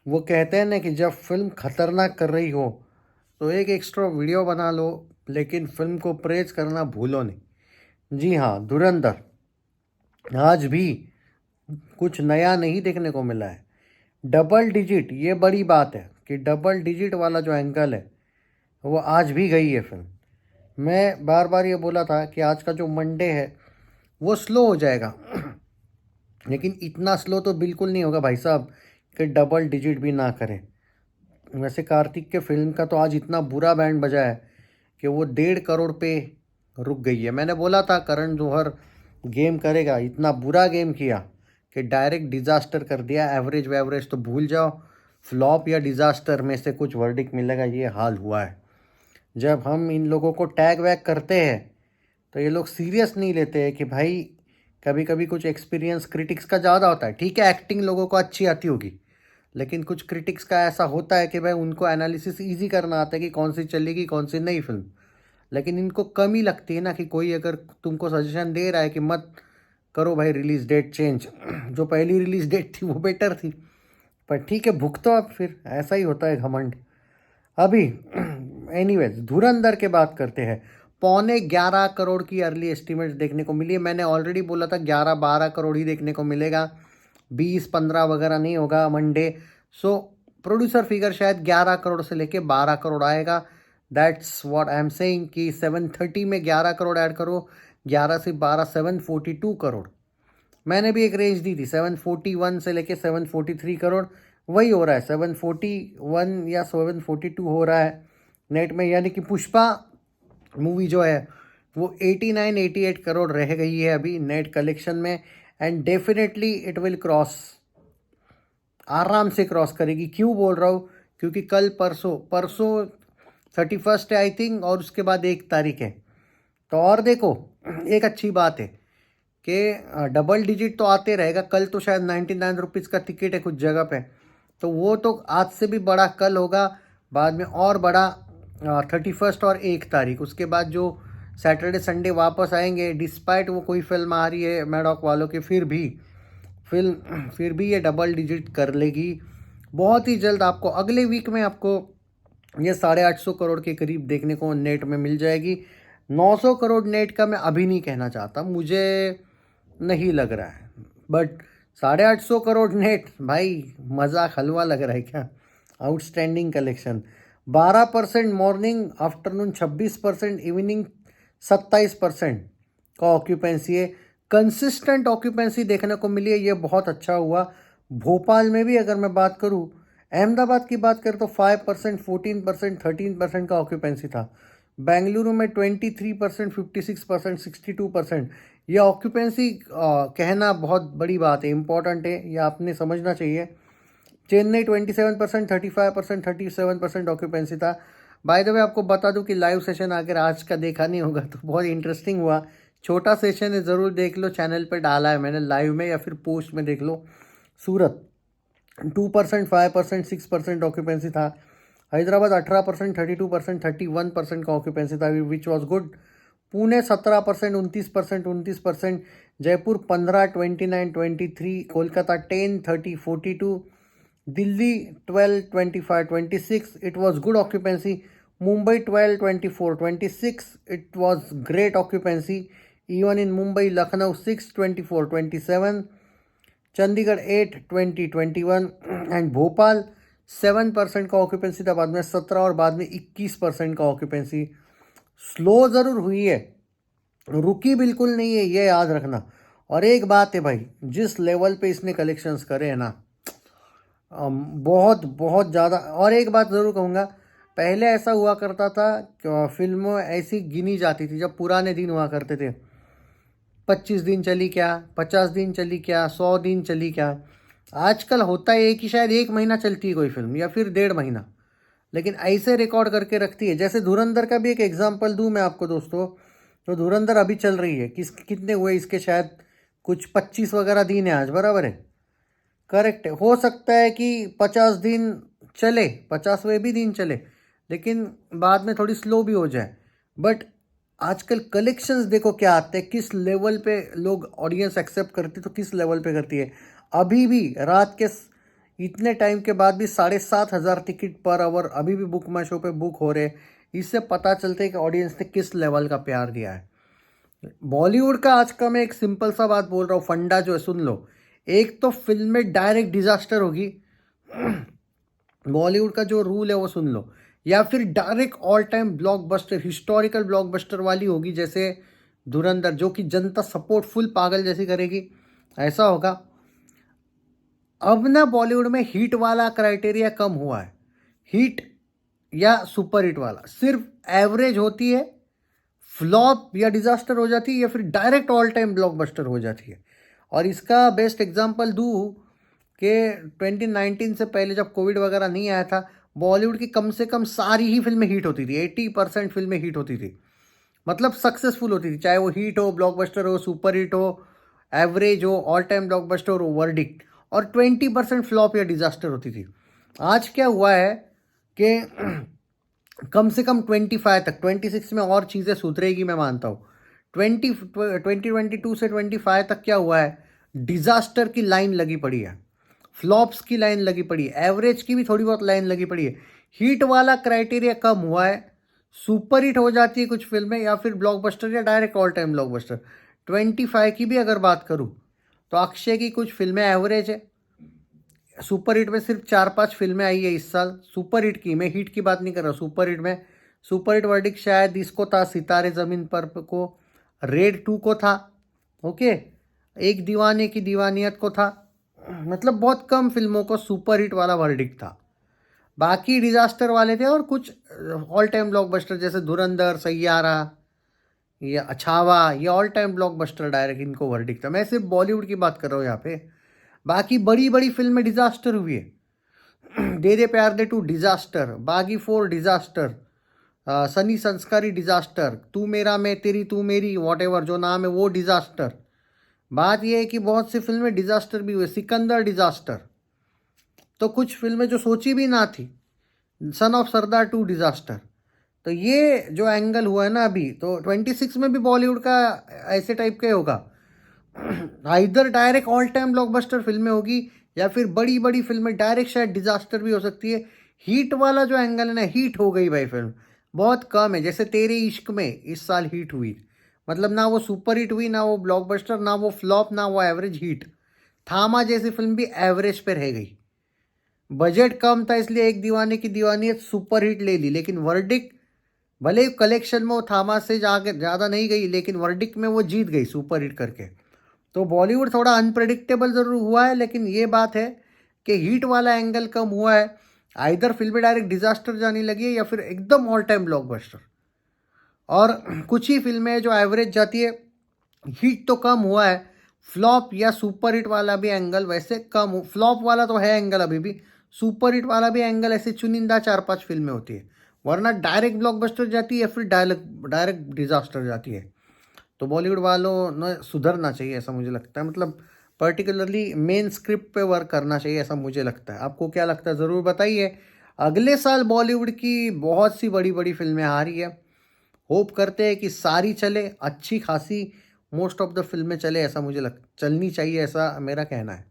वो कहते हैं ना कि जब फिल्म खतरनाक कर रही हो तो एक एक्स्ट्रा वीडियो बना लो, लेकिन फिल्म को प्रेज करना भूलो नहीं। जी हाँ, धुरंधर आज भी कुछ नया नहीं देखने को मिला है। डबल डिजिट, ये बड़ी बात है कि डबल डिजिट वाला जो एंगल है वो आज भी गई है फिल्म। मैं बार बार ये बोला था कि आज का जो मंडे है वो स्लो हो जाएगा, लेकिन इतना स्लो तो बिल्कुल नहीं होगा भाई साहब कि डबल डिजिट भी ना करें। वैसे कार्तिक के फिल्म का तो आज इतना बुरा बैंड बजा है कि वो 1.5 करोड़ पे रुक गई है। मैंने बोला था करण जौहर गेम करेगा, इतना बुरा गेम किया कि डायरेक्ट डिज़ास्टर कर दिया। एवरेज वैवरेज तो भूल जाओ, फ्लॉप या डिज़ास्टर में से कुछ वर्डिक मिलेगा, ये हाल हुआ है। जब हम इन लोगों को टैग वैग करते हैं तो ये लोग सीरियस नहीं लेते हैं कि भाई कभी कभी कुछ एक्सपीरियंस क्रिटिक्स का ज़्यादा होता है। ठीक है, एक्टिंग लोगों को अच्छी आती होगी, लेकिन कुछ क्रिटिक्स का ऐसा होता है कि भाई उनको एनालिसिस ईजी करना आता है कि कौन सी चलेगी कौन सी नहीं फिल्म। लेकिन इनको कमी लगती है ना कि कोई अगर तुमको सजेशन दे रहा है कि मत करो भाई रिलीज डेट चेंज, जो पहली रिलीज डेट थी वो बेटर थी। पर ठीक है, भुगतो अब, फिर ऐसा ही होता है घमंड। अभी एनीवेज धुरंधर के बात करते हैं। 11.25 करोड़ की अर्ली एस्टिमेट्स देखने को मिली है। मैंने ऑलरेडी बोला था 11-12 करोड़ ही देखने को मिलेगा, 20-15 वगैरह नहीं होगा मंडे। सो प्रोड्यूसर फिगर शायद 11 करोड़ से लेके 12 करोड़ आएगा। That's what I am saying कि 730 में 11 करोड़ ऐड करो, 11 से 12 742 करोड़। मैंने भी एक रेंज दी थी 741 से लेके 743 करोड़, वही हो रहा है 741 या 742 हो रहा है नेट में। यानी कि पुष्पा मूवी जो है वो 89-88 करोड़ रह गई है अभी नेट कलेक्शन में। And definitely it will cross, आराम से क्रॉस करेगी। क्यों बोल रहा हूँ? क्योंकि कल परसों परसों 31 है आई थिंक, और उसके बाद 1 तारीख है। तो और देखो, एक अच्छी बात है कि डबल डिजिट तो आते रहेगा। कल तो शायद 99 रुपीज़ का टिकट है कुछ जगह पे, तो वो तो आज से भी बड़ा कल होगा, बाद में और बड़ा 31 और 1 तारीख। उसके बाद जो सैटरडे संडे वापस आएंगे, डिस्पाइट वो कोई फिल्म आ रही है मैडॉक वालों की, फिर भी ये डबल डिजिट कर लेगी। बहुत ही जल्द आपको अगले वीक में आपको ये 850 करोड़ के करीब देखने को नेट में मिल जाएगी। 900 करोड़ नेट का मैं अभी नहीं कहना चाहता, मुझे नहीं लग रहा है, बट 850 करोड़ नेट भाई मजाक हलवा लग रहा है क्या? Outstanding collection. 12% morning afternoon, 26% evening, 27% का ऑक्यूपेंसी है। कंसिस्टेंट ऑक्यूपेंसी देखने को मिली है, ये बहुत अच्छा हुआ। भोपाल में भी अगर मैं बात करूँ, अहमदाबाद की बात करें तो 5%, 14%, 13% का ऑक्यूपेंसी था। बेंगलुरु में 23%, 56%, 62%। यह ऑक्यूपेंसी कहना बहुत बड़ी बात है, इंपॉर्टेंट है, यह आपने समझना चाहिए। चेन्नई 27%, 35%, 37% ऑक्यूपेंसी था। बाय द वे आपको बता दूं कि लाइव सेशन अगर आज का देखा नहीं होगा तो बहुत इंटरेस्टिंग हुआ। छोटा सेशन है, ज़रूर देख लो, चैनल पे डाला है मैंने लाइव में या फिर पोस्ट में देख लो। सूरत 2%, 5%, 6% ऑक्यूपेंसी था। हैदराबाद 18%, 32%, 31% का ऑक्यूपेंसी था, which was good. Pune 17%, 29%, 29%। Jaipur 15, 29, 23। Kolkata 10, 30, 42। Delhi 12, 25, 26, it was good occupancy. Mumbai 12, 24, 26, it was great occupancy. Even in Mumbai, Lucknow 6, 24, 27. Chandigarh 8, 20, 21 and Bhopal 7% का ऑक्यूपेंसी था, बाद में 17 और बाद में 21% का ऑक्यूपेंसी। स्लो ज़रूर हुई है, रुकी बिल्कुल नहीं है, ये याद रखना। और एक बात है भाई, जिस लेवल पे इसने कलेक्शंस करे हैं ना, बहुत बहुत ज़्यादा। और एक बात ज़रूर कहूँगा, पहले ऐसा हुआ करता था कि फिल्मों ऐसी गिनी जाती थी जब पुराने दिन हुआ करते थे, 25 दिन चली क्या, 50 दिन चली क्या, 100 दिन चली क्या। आजकल होता है कि शायद 1 महीना चलती है कोई फिल्म या फिर 1.5 महीना, लेकिन ऐसे रिकॉर्ड करके रखती है। जैसे धुरंधर का भी एक एग्जांपल दूं मैं आपको दोस्तों, तो धुरंधर अभी चल रही है, कितने हुए इसके, शायद कुछ 25 वगैरह दिन है आज, बराबर है, करेक्ट है। हो सकता है कि 50 दिन चले, 50वें भी दिन चले, लेकिन बाद में थोड़ी स्लो भी हो जाए। बट आजकल कलेक्शंस देखो क्या आते हैं, किस लेवल पे लोग ऑडियंस एक्सेप्ट करती है, तो किस लेवल पे करती है। अभी भी रात के इतने टाइम के बाद भी 7,500 टिकट पर आवर अभी भी बुक माई शो पे बुक हो रहे। इससे पता चलता है कि ऑडियंस ने किस लेवल का प्यार दिया है। बॉलीवुड का आज का मैं एक सिंपल सा बात बोल रहा हूँ, फंडा जो है सुन लो। एक तो फिल्म में डायरेक्ट डिजास्टर होगी, बॉलीवुड का जो रूल है वो सुन लो, या फिर direct all time blockbuster historical blockbuster वाली होगी, जैसे धुरंधर, जो कि जनता सपोर्ट फुल पागल जैसी करेगी, ऐसा होगा। अब ना बॉलीवुड में हिट वाला क्राइटेरिया कम हुआ है। हिट या सुपर हिट वाला सिर्फ एवरेज होती है, फ्लॉप या डिजास्टर हो जाती है, या फिर डायरेक्ट ऑल टाइम ब्लॉकबस्टर हो जाती है। और इसका बेस्ट एग्जांपल दूँ कि 2019 से पहले जब कोविड वगैरह नहीं आया था, बॉलीवुड की कम से कम सारी ही फिल्में हिट होती थी। 80% फिल्में हिट होती थी, मतलब सक्सेसफुल होती थी, चाहे वो हिट हो, ब्लॉकबस्टर हो, सुपर हिट हो, एवरेज हो, ऑल टाइम ब्लॉकबस्टर हो, वर्डिक्ट। और 20% फ्लॉप या डिजास्टर होती थी। आज क्या हुआ है कि कम से कम 25 तक, 26 में और चीज़ें सुधरेगी मैं मानता हूँ। 2022 से 25 तक क्या हुआ है, डिजास्टर की लाइन लगी पड़ी है, फ्लॉप्स की लाइन लगी पड़ी है, एवरेज की भी थोड़ी बहुत लाइन लगी पड़ी है। हिट वाला क्राइटेरिया कम हुआ है, सुपर हिट हो जाती है कुछ फिल्में, या फिर ब्लॉकबस्टर या डायरेक्ट ऑल टाइम ब्लॉकबस्टर। 25 की भी अगर बात करूँ तो अक्षय की कुछ फिल्में एवरेज है, सुपर हिट में सिर्फ 4-5 फिल्में आई है इस साल सुपर हिट की। मैं हिट की बात नहीं कर रहा, सुपर हिट में सुपर हिट वर्डिक्ट शायद इसको था, सितारे ज़मीन पर को, रेड 2 को था, ओके, एक दीवाने की दीवानियत को था। मतलब बहुत कम फिल्मों को सुपर हिट वाला वर्डिक्ट था, बाकी डिजास्टर वाले थे। और कुछ ऑल टाइम ब्लॉकबस्टर जैसे धुरंधर, सैयारा या अछावा, ये ऑल टाइम ब्लॉकबस्टर डायरेक्ट इनको वर्डिक्ट था। मैं सिर्फ बॉलीवुड की बात कर रहा हूँ यहाँ पे। बाकी बड़ी बड़ी फिल्में डिजास्टर हुई है। दे दे प्यार दे 2 डिजास्टर, बागी 4 डिजास्टर, सनी संस्कारी डिजास्टर, तू मेरा मैं तेरी तू मेरी वॉट एवर जो नाम है वो डिजास्टर। बात यह है कि बहुत सी फिल्में डिजास्टर भी हुए, सिकंदर डिजास्टर, तो कुछ फिल्में जो सोची भी ना थी, सन ऑफ सरदार 2 डिजास्टर। तो ये जो एंगल हुआ है ना अभी, तो 26 में भी बॉलीवुड का ऐसे टाइप का होगा। इधर डायरेक्ट ऑल टाइम ब्लॉकबस्टर फिल्में होगी, या फिर बड़ी बड़ी फिल्में डायरेक्ट शायद डिजास्टर भी हो सकती है। हीट वाला जो एंगल है ना, हीट हो गई भाई फिल्म बहुत कम है। जैसे तेरे इश्क में इस साल हीट हुई, मतलब ना वो सुपर हिट हुई, ना वो ब्लॉकबस्टर, ना वो फ्लॉप, ना वो एवरेज हिट। थामा जैसी फिल्म भी एवरेज पे रह गई, बजट कम था इसलिए एक दीवाने की दीवानियत सुपर हिट ले ली, लेकिन वर्डिक्ट भले कलेक्शन में वो थामा से जाके ज़्यादा नहीं गई, लेकिन वर्डिक्ट में वो जीत गई सुपर हिट करके। तो बॉलीवुड थोड़ा अनप्रेडिक्टेबल ज़रूर हुआ है, लेकिन ये बात है कि हीट वाला एंगल कम हुआ है। आइदर फिल्में डायरेक्ट डिजास्टर जाने लगी है, या फिर एकदम ऑल टाइम ब्लॉकबस्टर। और कुछ ही फिल्में जो एवरेज जाती है, हिट तो कम हुआ है। फ्लॉप या सुपर हिट वाला भी एंगल वैसे कम, फ्लॉप वाला तो है एंगल अभी भी, सुपर हिट वाला भी एंगल ऐसे चुनिंदा 4-5 फिल्में होती है, वरना डायरेक्ट ब्लॉकबस्टर जाती है या फिर डायरेक्ट डिजास्टर जाती है। तो बॉलीवुड वालों ने सुधरना चाहिए ऐसा मुझे लगता है, मतलब पर्टिकुलरली मेन स्क्रिप्ट पे वर्क करना चाहिए ऐसा मुझे लगता है। आपको क्या लगता है ज़रूर बताइए। अगले साल बॉलीवुड की बहुत सी बड़ी बड़ी फिल्में आ रही है, होप करते हैं कि सारी चले, अच्छी खासी मोस्ट ऑफ द फिल्में चले, ऐसा मुझे चलनी चाहिए, ऐसा मेरा कहना है।